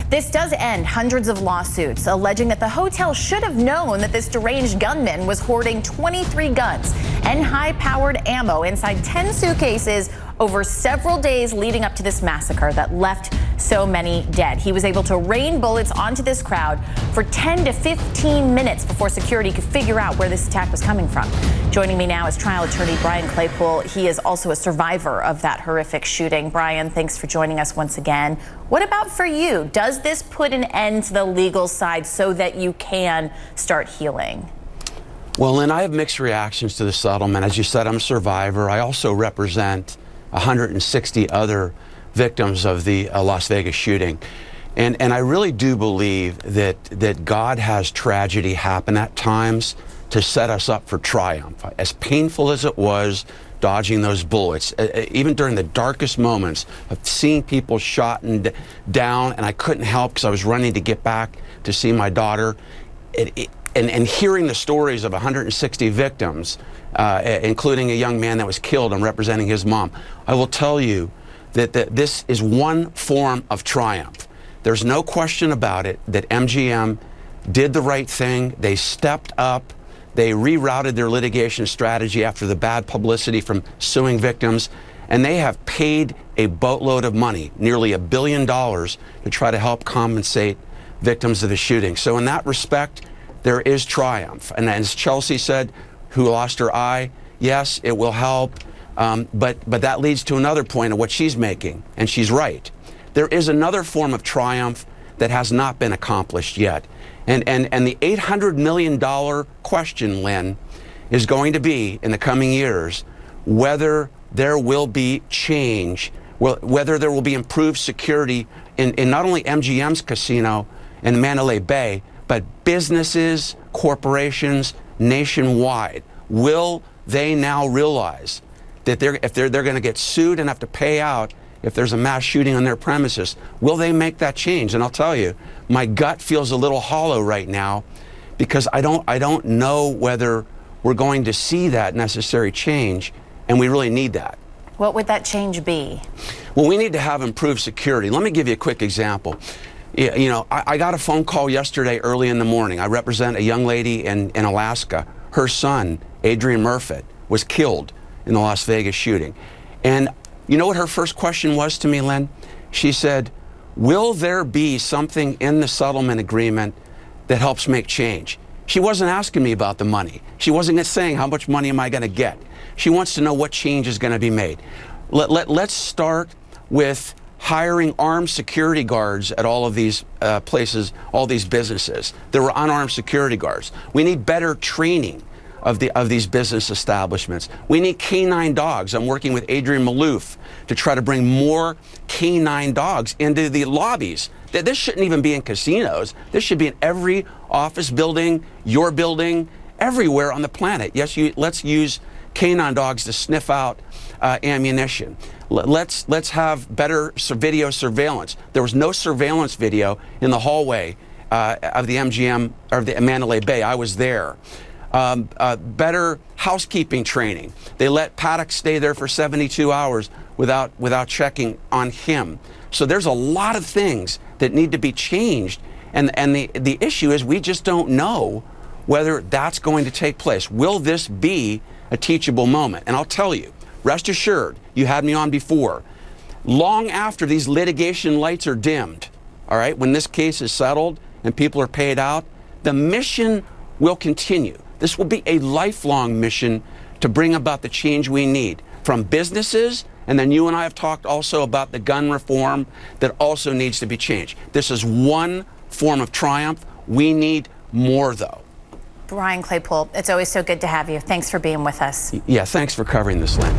This does end hundreds of lawsuits alleging that the hotel should have known that this deranged gunman was hoarding 23 guns and high-powered ammo inside 10 suitcases over several days leading up to this massacre that left so many dead. He was able to rain bullets onto this crowd for 10 to 15 minutes before security could figure out where this attack was coming from. Joining me now is trial attorney Brian Claypool. He is also a survivor of that horrific shooting. Brian, thanks for joining us once again. What about for you? Does this put an end to the legal side so that you can start healing? Well, Lynn, I have mixed reactions to the settlement. As you said, I'm a survivor. I also represent 160 other victims of the Las Vegas shooting. And I really do believe that God has tragedy happen at times to set us up for triumph. As painful as it was dodging those bullets, even during the darkest moments of seeing people shot and down, and I couldn't help because I was running to get back to see my daughter, and hearing the stories of 160 victims, including a young man that was killed and representing his mom, I will tell you that this is one form of triumph. There's no question about it that MGM did the right thing. They stepped up. They rerouted their litigation strategy after the bad publicity from suing victims, and they have paid a boatload of money, nearly $1 billion, to try to help compensate victims of the shooting. So in that respect, there is triumph. And as Chelsea said, who lost her eye, yes, it will help, but that leads to another point of what she's making, and she's right. There is another form of triumph that has not been accomplished yet. And the $800 million question, Lynn, is going to be, in the coming years, whether there will be change, whether there will be improved security in not only MGM's casino in Mandalay Bay, but businesses, corporations nationwide. Will they now realize that if they're going to get sued and have to pay out if there's a mass shooting on their premises? Will they make that change? And I'll tell you, my gut feels a little hollow right now because I don't know whether we're going to see that necessary change, and we really need that. What would that change be? Well, we need to have improved security. Let me give you a quick example. You know, I got a phone call yesterday early in the morning. I represent a young lady in Alaska. Her son, Adrian Murfitt, was killed in the Las Vegas shooting. And you know what her first question was to me, Lynn? She said, will there be something in the settlement agreement that helps make change? She wasn't asking me about the money. She wasn't saying, how much money am I going to get? She wants to know what change is going to be made. Let's start with hiring armed security guards at all of these places, all these businesses. There were unarmed security guards. We need better training of these business establishments. We need canine dogs. I'm working with Adrian Malouf to try to bring more canine dogs into the lobbies. This shouldn't even be in casinos. This should be in every office building, your building, everywhere on the planet. Yes, let's use canine dogs to sniff out ammunition. Let's have better video surveillance. There was no surveillance video in the hallway of the MGM or the Mandalay Bay. I was there. Better housekeeping training. They let Paddock stay there for 72 hours without checking on him. So there's a lot of things that need to be changed, and the issue is we just don't know whether that's going to take place. Will this be a teachable moment? And I'll tell you, rest assured, you had me on before, long after these litigation lights are dimmed, all right, when this case is settled and people are paid out, the mission will continue. This will be a lifelong mission to bring about the change we need from businesses, and then you and I have talked also about the gun reform that also needs to be changed. This is one form of triumph. We need more, though. Brian Claypool, it's always so good to have you. Thanks for being with us. Yeah, thanks for covering this, Lynn.